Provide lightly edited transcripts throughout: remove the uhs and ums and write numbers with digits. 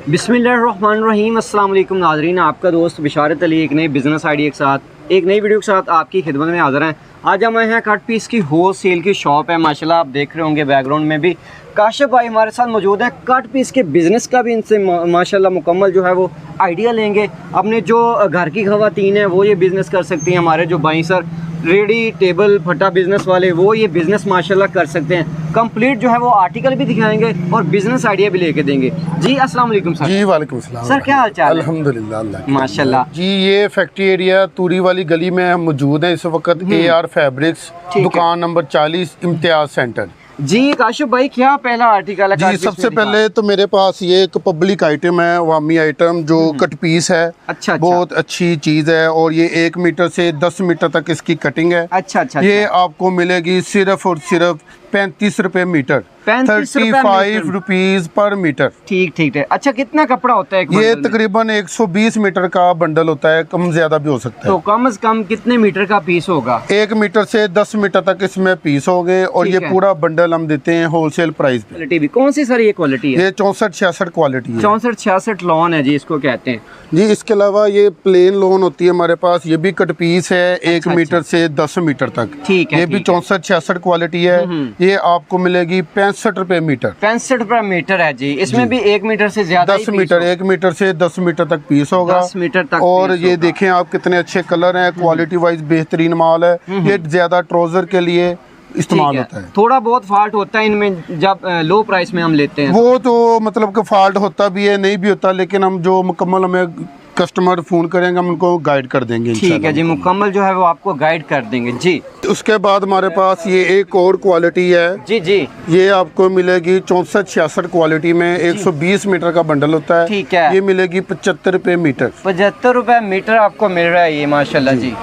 बिस्मिल्लाहिर्रहमानिर्रहीम। अस्सलाम वालेकुम नाज़रीन, आपका दोस्त बिशारत अली एक नई बिज़नेस आइडिया के साथ एक नई वीडियो के साथ आपकी खिदमत में हाज़िर हैं। आज हम आए हैं कट पीस की होल सेल की शॉप है। माशाल्लाह आप देख रहे होंगे बैकग्राउंड में भी काशिफ भाई हमारे साथ मौजूद हैं। कट पीस के बिज़नेस का भी इनसे माशाल्लाह मुकम्मल जो है वो आइडिया लेंगे। अपने जो घर की ख़वातीन हैं वो ये बिज़नेस कर सकती हैं। हमारे जो भाई सर रेडी टेबल फटा बिज़नेस वाले वो ये बिज़नेस माशाल्लाह कर सकते हैं। कंप्लीट जो है वो आर्टिकल भी दिखाएंगे और बिज़नेस आइडिया भी लेके देंगे। जी अस्सलाम वालेकुम सर। जी वालेकुम सलाम सर, क्या हाल चाल है? अल्हम्दुलिल्लाह माशाल्लाह। जी ये फैक्ट्री एरिया तूरी वाली गली में हम मौजूद हैं इस वक्त। AR फैब्रिक्स दुकान नंबर 40 इम्तियाज सेंटर। जी काशिफ भाई, क्या पहला आर्टिकल है? जी सबसे पहले तो मेरे पास ये एक पब्लिक आइटम है, वामी आइटम जो कट पीस है। अच्छा। बहुत अच्छी चीज़ है और ये 1 मीटर से 10 मीटर तक इसकी कटिंग है। अच्छा। ये आपको मिलेगी सिर्फ और सिर्फ 35 रुपए मीटर, 35 रुपीज पर मीटर। ठीक है। अच्छा, कितना कपड़ा होता है? ये तकरीबन 120 मीटर का बंडल होता है, कम ज्यादा भी हो सकता है। तो कम से कम कितने मीटर का पीस होगा? 1 मीटर से 10 मीटर तक इसमें पीस होंगे और ये पूरा बंडल हम देते हैं होलसेल प्राइस पे। क्वालिटी भी कौन सी सर ये क्वालिटी है? ये 64-66 क्वालिटी है। 64-66 लॉन है जी, इसको कहते हैं जी। इसके अलावा ये प्लेन लोन होती है हमारे पास, ये भी कट पीस है 1 मीटर से 10 मीटर तक। ठीक है। ये भी 64-66 क्वालिटी है। ये आपको मिलेगी 65 रुपए मीटर। 65 रुपए मीटर है जी। इसमें भी 1 मीटर से ज्यादा 10 मीटर, 1 मीटर से 10 मीटर तक पीस होगा। 10 मीटर तक। और ये देखें आप कितने अच्छे कलर हैं, क्वालिटी वाइज बेहतरीन माल है। ये ज्यादा ट्राउजर के लिए इस्तेमाल होता है। थोड़ा बहुत फॉल्ट होता है इनमें जब लो प्राइस में हम लेते हैं, वो तो मतलब कि फॉल्ट होता भी है, नहीं भी होता, लेकिन हम जो मुकम्मल हमें कस्टमर फोन करेंगे हम उनको गाइड कर देंगे। ठीक है जी, मुकम्मल जो है वो आपको गाइड कर देंगे जी। उसके बाद हमारे पास ये एक और क्वालिटी है जी। ये आपको मिलेगी 64-66 क्वालिटी में 120 मीटर का बंडल होता है। ठीक है। ये मिलेगी 75 रुपए मीटर। 75 रुपए मीटर आपको मिल रहा है ये, माशाल्लाह जी।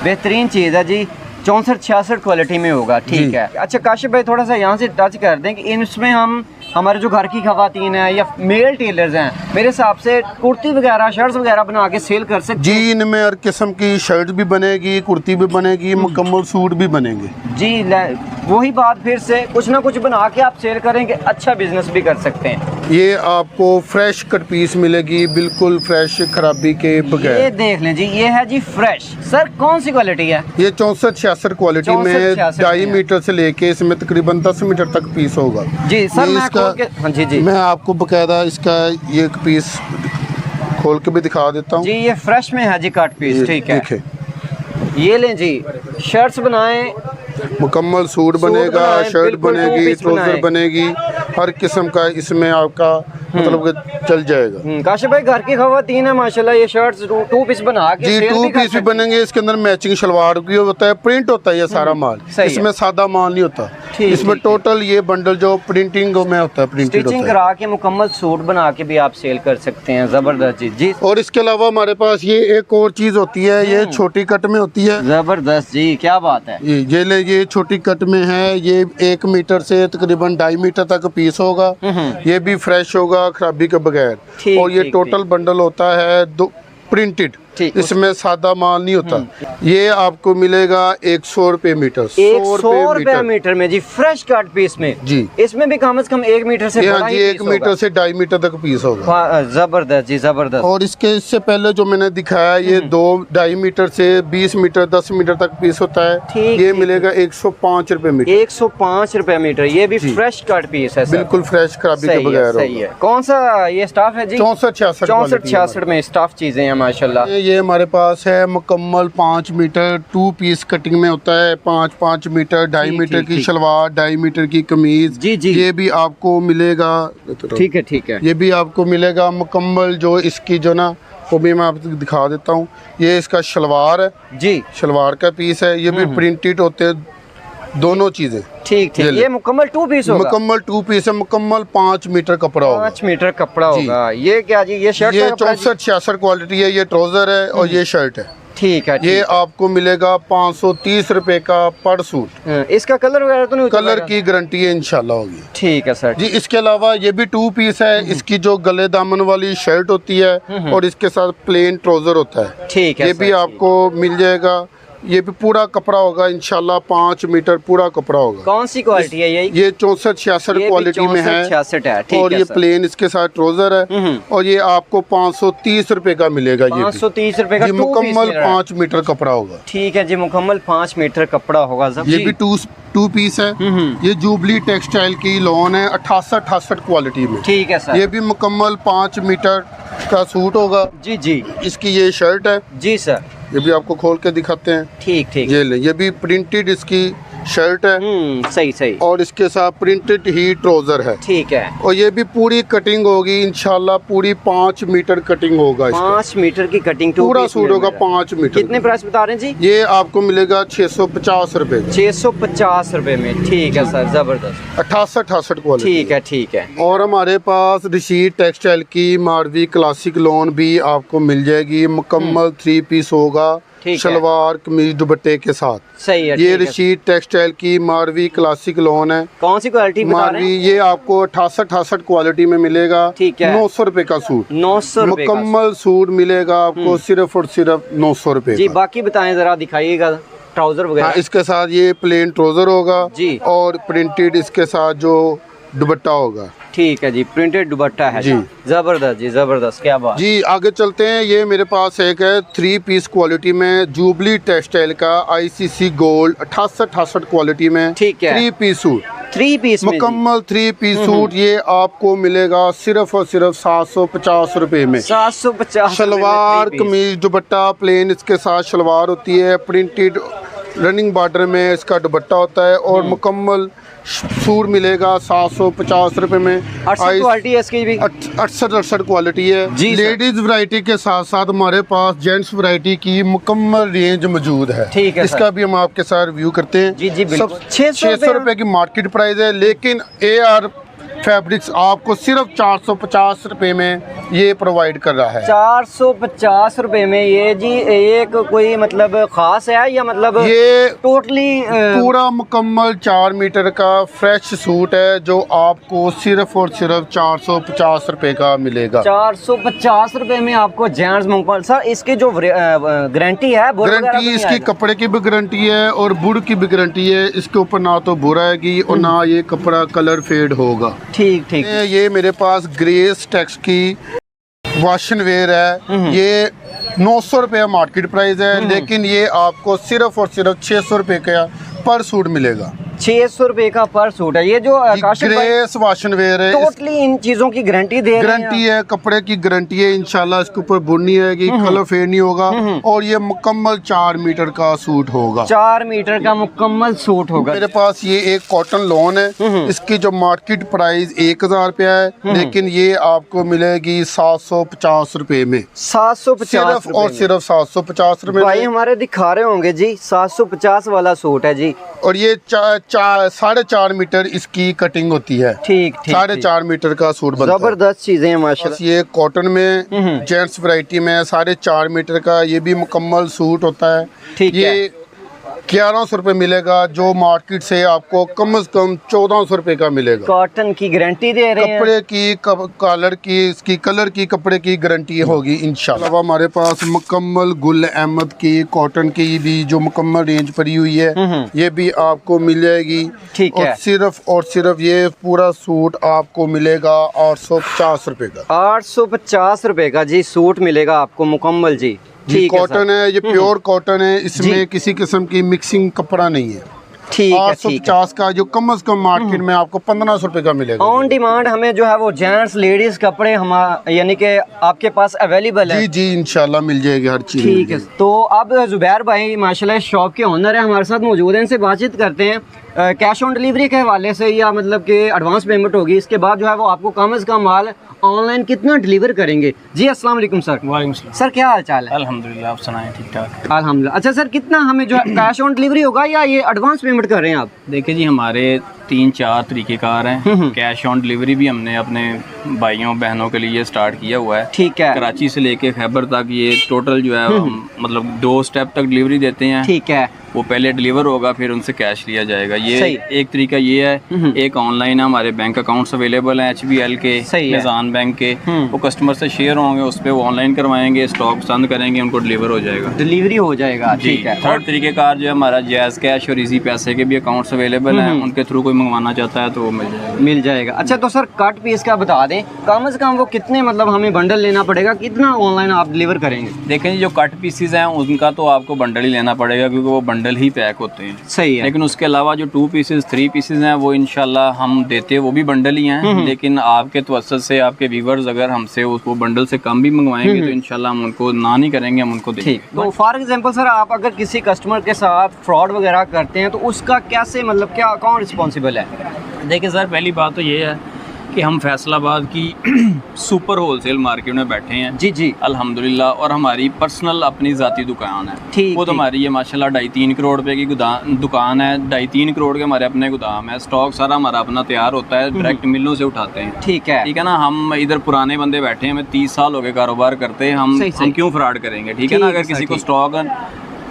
बेहतरीन चीज़ है जी। 64-66 क्वालिटी में होगा। ठीक है। अच्छा काशिफ भाई, थोड़ा सा यहाँ से टच कर दें कि इसमें हम हमारे जो घर की खवातीन हैं या मेल टेलर्स हैं, मेरे हिसाब से कुर्ती वगैरह शर्ट्स वगैरह बना के सेल कर सकते जी। इनमें हर किस्म की शर्ट भी बनेगी, कुर्ती भी बनेगी, मुकम्मल सूट भी बनेंगे जी। वही बात फिर से कुछ ना कुछ बना के आप सेल करेंगे, अच्छा बिजनेस भी कर सकते हैं। ये आपको फ्रेश कट पीस मिलेगी, बिल्कुल फ्रेश, खराबी के बगैर। ये देख लें जी, ये है जी फ्रेश। सर कौन सी क्वालिटी है? ये 64-66 क्वालिटी में 2.5 मीटर से लेके इसमें तकरीबन 10 मीटर तक पीस होगा जी। सर मैं हाँ जी। मैं आपको बकायदा इसका ये पीस खोल के भी दिखा देता हूँ जी। ये फ्रेश में है जी कट पीस। ठीक है। ये लें जी, शर्ट्स बनाएं, मुकम्मल सूट बनेगा, शर्ट बनेगी, ट्राउजर बनेगी, हर किस्म का इसमें आपका मतलब कि चल जाएगा। काशिफ भाई, घर की खवातीन है माशाल्लाह, ये शर्ट्स 2 पीस बना के जी 2 पीस भी बनेंगे। इसके अंदर मैचिंग शलवार भी होता है, प्रिंट होता है ये सारा माल। इसमें सादा माल नहीं होता, इसमें टोटल ये बंडल जो प्रिंटिंग में होता है, स्टिचिंग करा के मुकम्मल सूट बना के भी आप सेल कर सकते हैं। जबरदस्त जी। और इसके अलावा हमारे पास ये एक और चीज होती है, ये छोटी कट में होती है। जबरदस्त जी, क्या बात है। ये छोटी कट में है, ये 1 मीटर से तकरीबन 2.5 मीटर तक पीस होगा। ये भी फ्रेश होगा, खराबी के बगैर। और ये टोटल बंडल होता है प्रिंटेड, इसमें सादा माल नहीं होता। ये आपको मिलेगा 100 रुपए मीटर। 100 रुपए मीटर में जी, फ्रेश कट पीस में जी। इसमें भी कम से कम 1 मीटर से 1 मीटर से 2.5 मीटर तक पीस होगा। जबरदस्त जी, जबरदस्त। और इससे पहले जो मैंने दिखाया ये 2.5 मीटर से 20 मीटर 10 मीटर तक पीस होता है। ये मिलेगा 105 रुपए मीटर। 105 रुपए मीटर। ये भी फ्रेश कट पीस है, बिल्कुल फ्रेश, खराबी के बगैर। सही है। कौन सा ये स्टाफ है जी? 64-66 में स्टाफ चीजें हैं माशाल्लाह। ये हमारे पास है मुकम्मल 5 मीटर 2 पीस कटिंग में होता है। 5 मीटर, 2.5 मीटर की शलवार, 2.5 मीटर की कमीज। जी। ये भी आपको मिलेगा। ठीक है। ये भी आपको मिलेगा मुकम्मल, जो इसकी जो ना वो भी मैं आपको दिखा देता हूँ। ये इसका शलवार है जी, शलवार का पीस है। ये भी प्रिंटेड होते हैं दोनों चीजें। ठीक। ये मुकम्मल 2 पीस होगा। मुकम्मल 2 पीस है, मुकम्मल 5 मीटर कपड़ा होगा। 5 मीटर कपड़ा होगा। ये क्या जी? ये शर्ट, ये 64-66 क्वालिटी है। ये ट्राउजर है और ये शर्ट है। ठीक है। ये आपको मिलेगा 530 रुपए का पर सूट। इसका कलर वगैरह तो नहीं? कलर की गारंटी है इंशाल्लाह होगी। ठीक है सर जी। इसके अलावा ये भी 2 पीस है। इसकी जो गले दामन वाली शर्ट होती है और इसके साथ प्लेन ट्राउजर होता है। ठीक है। ये भी आपको मिल जाएगा ये भी पूरा कपड़ा होगा इंशाल्लाह, 5 मीटर पूरा कपड़ा होगा। कौन सी क्वालिटी है ये 64-66 क्वालिटी में है, 66 है। ठीक और है ये सर। प्लेन इसके साथ ट्राउजर है, और ये आपको 530 रुपए का मिलेगा। ये 530 रुपए का ये मुकम्मल 5 मीटर कपड़ा होगा। ठीक है जी, मुकम्मल 5 मीटर कपड़ा होगा। ये भी टू पीस है। ये जुबली टेक्सटाइल की लॉन है 68 क्वालिटी में। ठीक है सर। ये भी मुकम्मल 5 मीटर का सूट होगा। जी जी। इसकी ये शर्ट है। जी सर। ये भी आपको खोल के दिखाते हैं। ठीक ठीक। ये ले, ये भी प्रिंटेड इसकी शर्ट है। सही सही। और इसके साथ प्रिंटेड ही ट्राउजर है। ठीक है। और ये भी पूरी कटिंग होगी इंशाल्लाह, पूरी 5 मीटर कटिंग होगा। 5 मीटर की कटिंग पूरा सूट होगा 5 मीटर। कितने प्राइस बता रहे हैं जी? ये आपको मिलेगा 650 रुपए। 650 रुपए में। ठीक है सर, जबरदस्त। 68 क्वालिटी। ठीक है ठीक है। और हमारे पास रशीद टेक्सटाइल की मारवी क्लासिक लोन भी आपको मिल जाएगी। मुकम्मल 3 पीस होगा, शलवार कमीज दुपट्टे के साथ। सही है। ये रशीद टेक्सटाइल की मारवी क्लासिक लोन है। कौन सी क्वालिटी बता रहे मारवी? ये आपको 68 क्वालिटी में मिलेगा। ठीक है। 900 रुपए का सूट। 900 रुपए का मुकम्मल सूट मिलेगा आपको सिर्फ और सिर्फ 900 रुपए जी। का। बाकी बताएं जरा, दिखाइएगा ट्राउजर वगैरह। हाँ, इसके साथ ये प्लेन ट्राउजर होगा जी, और प्रिंटेड इसके साथ जो दुपट्टा होगा। ठीक है जी, प्रिंटेड दुपट्टा है जी। जबरदस्त जी, जबरदस्त, क्या बात जी। आगे चलते हैं। ये मेरे पास एक है 3 पीस क्वालिटी में जुबली टेक्सटाइल का ICC गोल्ड 68 क्वालिटी में। ठीक है। 3 पीस सूट। 3 पीस मुकम्मल 3 पीस सूट। ये आपको मिलेगा सिर्फ और सिर्फ 750 रुपए में। 750। शलवार कमीज दुपट्टा प्लेन इसके साथ शलवार होती है, प्रिंटेड रनिंग बॉर्डर में इसका दुपट्टा होता है, और मुकम्मल सूट मिलेगा 750 रुपए में। 68 क्वालिटी है इसकी भी। 68 क्वालिटी है जी। लेडीज वैरायटी के साथ साथ हमारे पास जेंट्स वैरायटी की मुकम्मल रेंज मौजूद है। ठीक है। इसका भी हम आपके साथ रिव्यू करते हैं। जी जी बिल्कुल। 600 रुपए की मार्केट प्राइस है, लेकिन AR फैब्रिक्स आपको सिर्फ 450 रुपए में ये प्रोवाइड कर रहा है। 450 रुपए में ये जी एक कोई मतलब खास है या मतलब ये टोटली पूरा मुकम्मल 4 मीटर का फ्रेश सूट है, जो आपको सिर्फ और सिर्फ 450 रुपए का मिलेगा। 450 रुपए में आपको जेंट्स मुकम्मल। सर इसकी जो गारंटी है, गारंटी इसकी कपड़े की भी गारंटी है और बुर की भी गारंटी है। इसके ऊपर ना तो बुरा आएगी और ना ये कपड़ा कलर फेड होगा। ठीक ठीक। ये मेरे पास ग्रेस टेक्स की वॉशन वेयर है। ये 900 रुपये मार्केट प्राइस है, लेकिन ये आपको सिर्फ और सिर्फ 600 रुपये का पर सूट मिलेगा। 600 रुपए का पर सूट है। ये जो ग्रेस वॉशन वेयर है, टोटली इन चीजों की गारंटी दे रहे हैं। गारंटी है, कपड़े की गारंटी है इंशाल्लाह। इसके ऊपर बुर नहीं आएगी, कलर फेड नहीं होगा, और ये मुकम्मल 4 मीटर का सूट होगा। 4 मीटर का मुकम्मल सूट होगा। मेरे पास ये एक कॉटन लॉन है। इसकी जो मार्केट प्राइस 1000 रुपया है, लेकिन ये आपको मिलेगी 750 रुपए में। 750 सिर्फ और सिर्फ 750 रुपए भाई हमारे दिखा रहे होंगे जी। 750 वाला सूट है जी। और ये 4.5 मीटर इसकी कटिंग होती है। ठीक ठीक। 4.5 मीटर का सूट बनता है। जबरदस्त चीजें हैं माशाल्लाह। ये कॉटन में जेंट्स वैरायटी में 4.5 मीटर का ये भी मुकम्मल सूट होता है। ठीक है। ये 1100 रुपये मिलेगा, जो मार्केट से आपको कम से कम 1400 रुपये का मिलेगा। कॉटन की गारंटी दे रहे हैं। कपड़े की कलर की इसकी कलर की कपड़े की गारंटी होगी इंशाल्लाह। हमारे पास मुकम्मल गुल अहमद की कॉटन की भी जो मुकम्मल रेंज पड़ी हुई है, ये भी आपको मिल जाएगी। ठीक है। और सिर्फ ये पूरा सूट आपको मिलेगा 850 रुपये का। 850 रुपए का जी सूट मिलेगा आपको मुकम्मल जी। ये कॉटन है, ये प्योर कॉटन है, इसमें किसी किस्म की मिक्सिंग कपड़ा नहीं है। ठीक है। 850 का जो कम से कम मार्केट में आपको 1500 रुपए का मिलेगा। ऑन डिमांड हमें जो है वो जेंट्स लेडीज कपड़े हम यानी कि आपके पास अवेलेबल है। जी जी इंशाल्लाह मिल जाएगी हर चीज। ठीक है। तो अब जुबैर भाई माशाल्लाह शॉप के ओनर है, हमारे साथ मौजूद हैं, इनसे बातचीत करते हैं। कैश ऑन डिलीवरी के हवाले से या मतलब कि एडवांस पेमेंट होगी, इसके बाद जो है वो आपको कम से कम माल ऑनलाइन कितना डिलीवर करेंगे? जी अस्सलाम वालेकुम सर। वालेकुम सलाम सर, क्या हाल चाल है? अल्हम्दुलिल्लाह, आप सुनाएं? ठीक ठाक अल्हम्दुलिल्लाह। अच्छा सर, कितना हमें जो है कैश ऑन डिलीवरी होगा या ये एडवांस पेमेंट कर रहे हैं आप? देखिए जी, हमारे 3-4 तरीक़ेकार हैं। कैश ऑन डिलीवरी भी हमने अपने भाइयों बहनों के लिए स्टार्ट किया हुआ है। ठीक है। कराची से लेके खैबर तक ये टोटल जो है मतलब 2 स्टेप तक डिलीवरी देते हैं। ठीक है। वो पहले डिलीवर होगा फिर उनसे कैश लिया जाएगा। ये एक तरीका ये है। एक ऑनलाइन हमारे बैंक अकाउंट्स अवेलेबल हैं HBL के, निज़ान बैंक के। वो कस्टमर से शेयर होंगे, उस पर वो ऑनलाइन करवाएंगे, स्टॉक पसंद करेंगे, उनको डिलीवर हो जाएगा। डिलीवरी हो जाएगा। ठीक है। थर्ड तरीकेकार जो है हमारा जैज़ कैश और इजी पैसे के भी अकाउंट्स अवेलेबल हैं। उनके थ्रू कोई मंगवाना चाहता है तो वो मिल जाएगा। अच्छा तो सर कट पीस का बता दें, कम से कम वो कितने मतलब हमें बंडल लेना पड़ेगा, कितना ऑनलाइन आप डिलीवर करेंगे? देखें जो कट पीसीज हैं उनका तो आपको बंडल ही लेना पड़ेगा क्योंकि वो बंडल ही पैक होते हैं। सही है। लेकिन उसके अलावा जो 2 पीसेज 3 पीसेज हैं वो इंशाल्लाह हम देते हैं, वो भी बंडल ही हैं। लेकिन आपके तवज्जुह से आपके व्यूवर्स अगर हमसे उसको बंडल से कम भी मंगवाएंगे तो इंशाल्लाह हम उनको ना नहीं करेंगे, हम उनको देंगे। तो फॉर एग्जांपल सर आप अगर किसी कस्टमर के साथ फ्रॉड वगैरह करते हैं तो उसका कैसे मतलब क्या कौन रिस्पॉन्सिबल है? देखिए सर पहली बात तो ये है कि हम फैसलाबाद की सुपर होलसेल मार्केट में बैठे हैं। जी जी अल्हम्दुलिल्लाह। और हमारी पर्सनल अपनी ज़ाती दुकान है। ठीक। वो तो हमारी ये माशाल्लाह 2.5-3 करोड़ रुपए की दुकान है। 2.5-3 करोड़ के हमारे अपने गोदाम है। स्टॉक सारा हमारा अपना तैयार होता है, डायरेक्ट मिलों से उठाते हैं। ठीक है। ठीक है ना। हम इधर पुराने बंदे बैठे हैं, हमें 30 साल हो गए कारोबार करते हैं। हम क्यों फ्रॉड करेंगे? ठीक है ना। अगर किसी को स्टॉक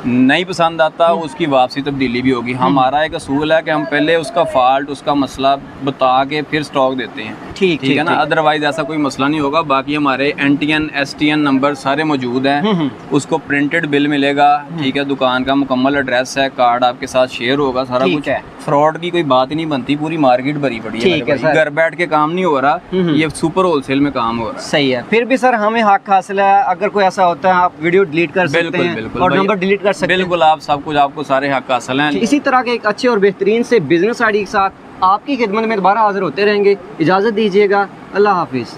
नहीं पसंद आता उसकी वापसी तब्दीली भी होगी। हमारा एक असूल है कि हम पहले उसका फॉल्ट उसका मसला बता के फिर स्टॉक देते हैं। ठीक है ना। अदरवाइज ऐसा कोई मसला नहीं होगा। बाकी हमारे NTN STN नंबर सारे मौजूद हैं। उसको प्रिंटेड बिल मिलेगा। ठीक है। दुकान का मुकम्मल एड्रेस है, कार्ड आपके साथ शेयर होगा, सारा कुछ है। फ्रॉड की कोई बात ही नहीं बनती, पूरी मार्केट भरी पड़ी है। घर बैठ के काम नहीं हो रहा, ये सुपर होलसेल में काम हो रहा है। सही है। फिर भी सर हमें हक हासिल है, अगर कोई ऐसा होता है आप वीडियो डिलीट कर सकते हैं और नंबर डिलीट कर सकते हैं। बिल्कुल आप सब कुछ, आपको सारे हक हासिल हैं। इसी तरह के एक अच्छे और बेहतरीन से बिजनेस आइडिया के साथ आपकी खिदमत में दोबारा हाजिर होते रहेंगे। इजाज़त दीजिएगा। अल्लाह हाफिज़।